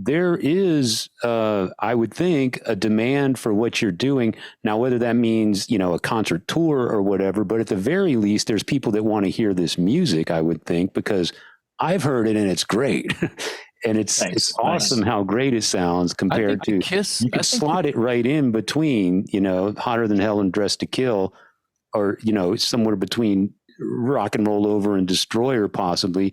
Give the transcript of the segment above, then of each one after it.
there is, I would think, a demand for what you're doing. Now, whether that means, a concert tour or whatever, but at the very least, there's people that want to hear this music, I would think, because I've heard it and it's great. And it's awesome how great it sounds compared to Kiss. You could slot it right in between, Hotter Than Hell and Dressed to Kill, or, somewhere between Rock and Roll Over and Destroyer, possibly.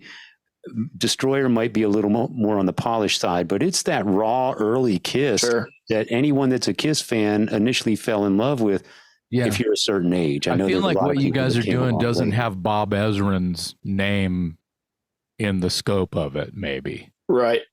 Destroyer might be a little more on the polished side, but it's that raw early Kiss that anyone that's a Kiss fan initially fell in love with. Yeah. If you're a certain age, I know feel like what you guys are doing doesn't have Bob Ezrin's name in the scope of it. Maybe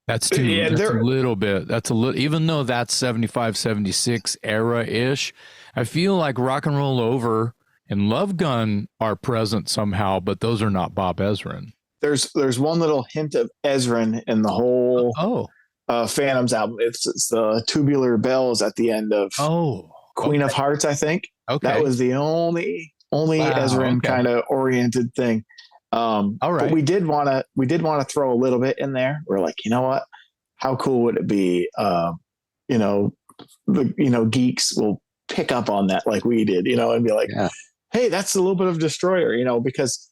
that's too. Yeah, that's a little bit. That's a little. Even though that's 75, 76 era ish, I feel like Rock and Roll Over and Love Gun are present somehow, but those are not Bob Ezrin. There's one little hint of Ezrin in the whole Phantoms album. It's the Tubular Bells at the end of Queen of Hearts, I think. Okay. That was the only Ezrin kind of oriented thing. All right. But we did want to throw a little bit in there. We're like, you know what? How cool would it be? Geeks will pick up on that like we did, and be like, hey, that's a little bit of Destroyer, because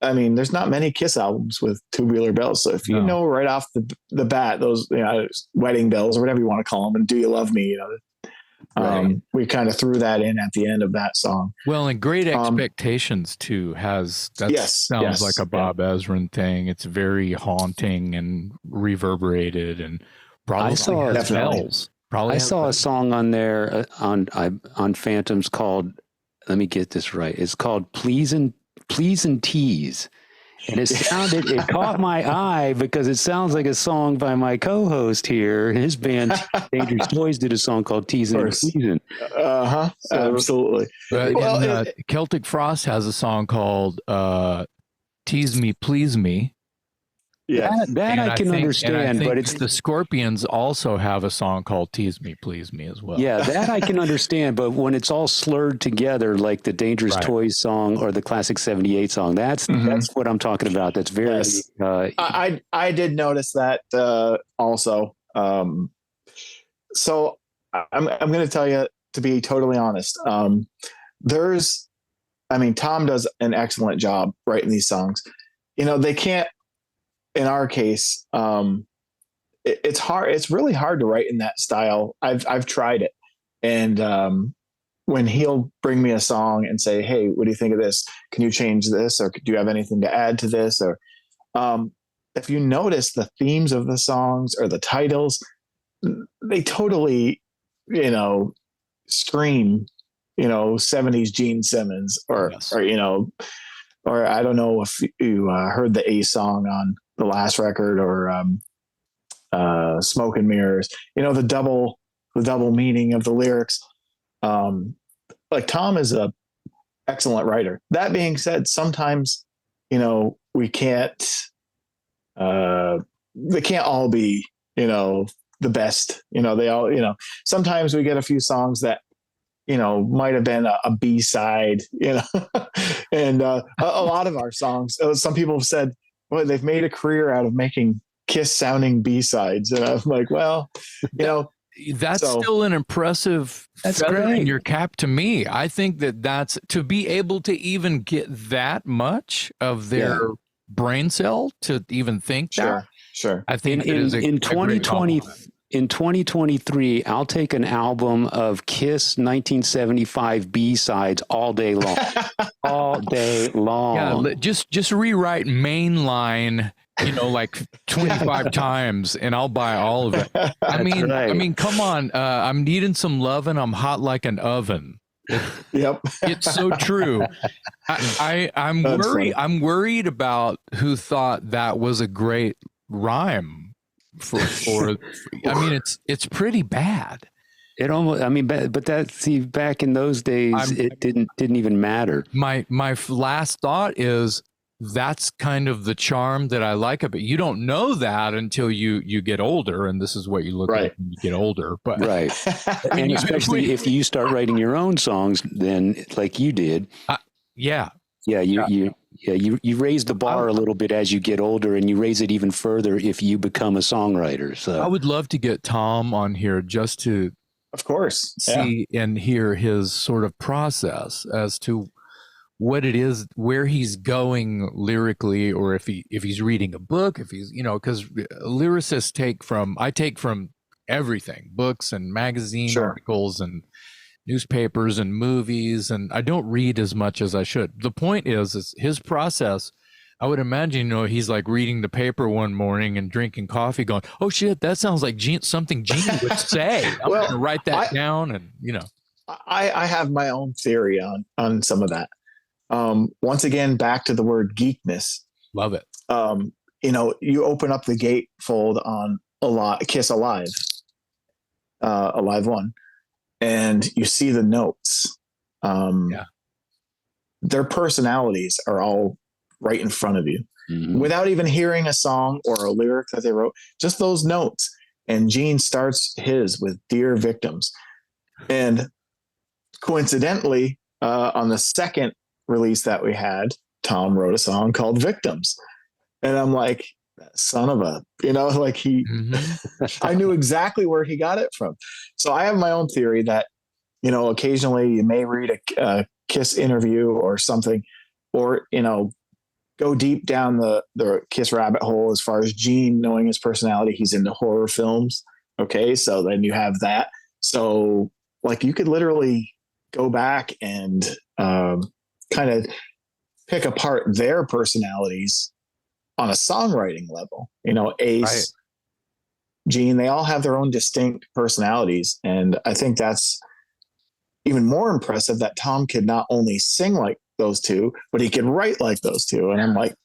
there's not many Kiss albums with Tubular Bells. So if you know right off the bat, those Wedding Bells or whatever you want to call them, and Do You Love Me, we kind of threw that in at the end of that song. Well, and Great Expectations too sounds like a Bob Ezrin thing. It's very haunting and reverberated, and probably I saw a song on there on Phantoms called, let me get this right, it's called Please and Tease. And it caught my eye because it sounds like a song by my co-host here. His band, Dangerous Toys, did a song called Teasing and Pleasing. Absolutely. But Celtic Frost has a song called Tease Me, Please Me. Yeah, that I can understand, but it's the Scorpions also have a song called Tease Me, Please Me as well. Yeah, that I can understand, but when it's all slurred together, like the Dangerous Toys song or the Klassik 78 song, that's what I'm talking about. That's very. Yes. I did notice that also. So I'm going to tell you, to be totally honest, Tom does an excellent job writing these songs. They can't. In our case, it's hard. It's really hard to write in that style. I've tried it, and when he'll bring me a song and say, "Hey, what do you think of this? Can you change this, or do you have anything to add to this?" Or if you notice the themes of the songs or the titles, they totally, scream, 70s Gene Simmons, or I don't know if you heard the Ace song on the last record, or Smoke and Mirrors, the double meaning of the lyrics. Like Tom is a excellent writer. That being said, sometimes, we can't, they can't all be, the best, they all, sometimes we get a few songs that, might have been a B-side, and a lot of our songs, some people have said, well, they've made a career out of making Kiss sounding B-sides. And I'm like, well, that's still an impressive feather in your cap to me. I think that's to be able to even get that much of their brain cell to even think that. Sure. I think in 2020, in 2023, I'll take an album of Kiss 1975 B-sides all day long. All day long. Yeah, just rewrite Mainline, like 25 times, and I'll buy all of it. I mean, come on. I'm needing some love, and I'm hot like an oven. Yep. It's so true. I'm worried. Funny. I'm worried about who thought that was a great rhyme. For I mean, it's pretty bad. It almost, but back in those days, it didn't even matter. My last thought is that's kind of the charm that I like of it. You don't know that until you get older, and this is what you look like when you get older. But and especially if you start writing your own songs, then like you did. You Yeah, you raise the bar a little bit as you get older, and you raise it even further if you become a songwriter. So I would love to get Tom on here just to, of course, see and hear his sort of process as to what it is, where he's going lyrically, or if he's reading a book, if he's, because lyricists I take from everything, books and magazine articles and newspapers and movies, and I don't read as much as I should. The point is his process. I would imagine, he's like reading the paper one morning and drinking coffee going, oh shit, that sounds like something Gene would say. I'm going to write that down. And, I have my own theory on some of that. Once again, back to the word geekness. Love it. You open up the gatefold on Kiss Alive, Alive 1, and you see the notes. Their personalities are all right in front of you, without even hearing a song or a lyric that they wrote, just those notes. And Gene starts his with Dear Victims. And coincidentally, on the second release that we had, Tom wrote a song called Victims. And I'm like, son of a, I knew exactly where he got it from. So I have my own theory that, occasionally you may read a Kiss interview or something, or, go deep down the Kiss rabbit hole as far as Gene knowing his personality. He's into horror films. Okay. So then you have that. So like you could literally go back and kind of pick apart their personalities on a songwriting level. Ace, Gene, they all have their own distinct personalities. And I think that's even more impressive that Tom could not only sing like those two, but he could write like those two. And I'm like,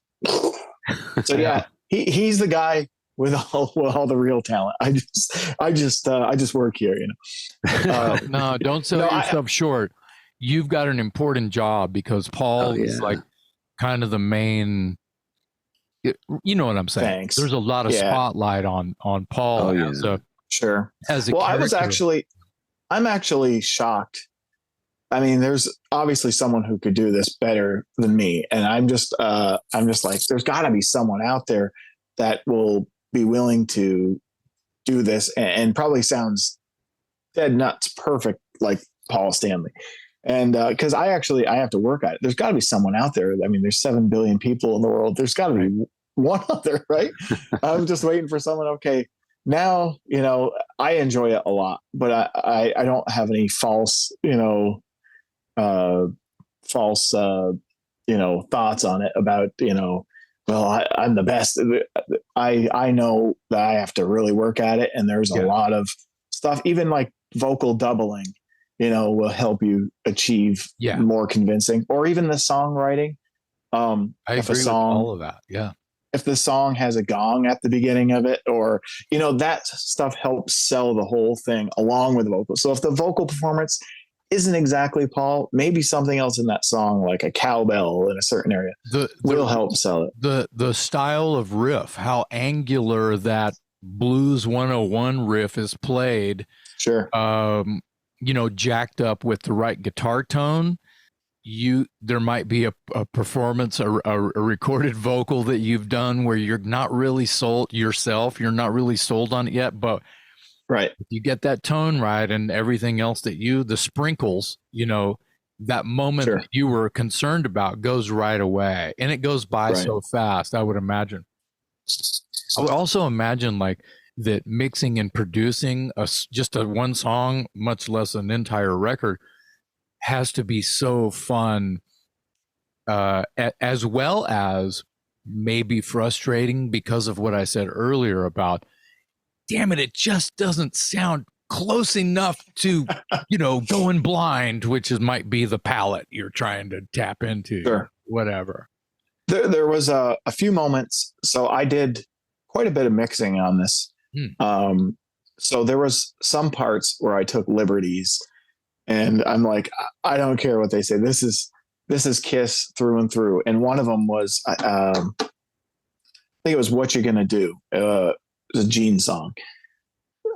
so yeah, he's the guy with all the real talent. I just work here, No, don't sell yourself short. You've got an important job because Paul is like kind of the main, you know what I'm saying? Thanks. There's a lot of spotlight on Paul. So sure. As a character. I'm actually shocked. I mean, there's obviously someone who could do this better than me. And I'm just like, there's gotta be someone out there that will be willing to do this and probably sounds dead nuts perfect like Paul Stanley. And because I have to work at it. There's got to be someone out there. I mean, there's 7 billion people in the world. There's got to be one other, right? I'm just waiting for someone. Okay, now I enjoy it a lot, but I don't have any false thoughts on it about well, I'm the best. I know that I have to really work at it, and there's a lot of stuff, even like vocal doubling. Will help you achieve more convincing, or even the songwriting. I agree with all of that. Yeah. If the song has a gong at the beginning of it, or, that stuff helps sell the whole thing along with the vocal. So if the vocal performance isn't exactly Paul, maybe something else in that song, like a cowbell in a certain area, will help sell it. The style of riff, how angular that Blues 101 riff is played. Sure. Jacked up with the right guitar tone, there might be a performance, a recorded vocal that you've done where you're not really sold yourself. You're not really sold on it yet, but right. If you get that tone right and everything else the sprinkles, that moment that you were concerned about goes right away, and it goes by so fast. I would imagine. I would also imagine that mixing and producing just a one song, much less an entire record, has to be so fun, as well as maybe frustrating because of what I said earlier about, damn it, it just doesn't sound close enough to, going blind, which might be the palette you're trying to tap into, whatever. There was a few moments. So I did quite a bit of mixing on this. So there was some parts where I took liberties, and I'm like, I don't care what they say. This is Kiss through and through. And one of them was, I think it was What You Gonna Do, the Gene song.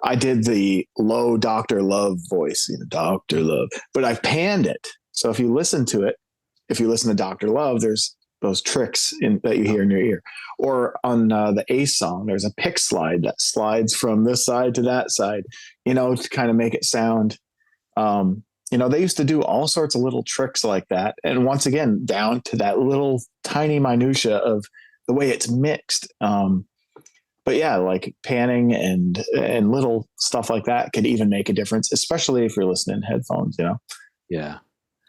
I did the low Dr. Love voice, Dr. Love, but I've panned it. So if you listen to Dr. Love, there's tricks that you hear in your ear. Or on the Ace song, there's a pick slide that slides from this side to that side, to kind of make it sound. They used to do all sorts of little tricks like that. And once again, down to that little tiny minutia of the way it's mixed. But yeah, like panning and little stuff like that could even make a difference, especially if you're listening to headphones, Yeah.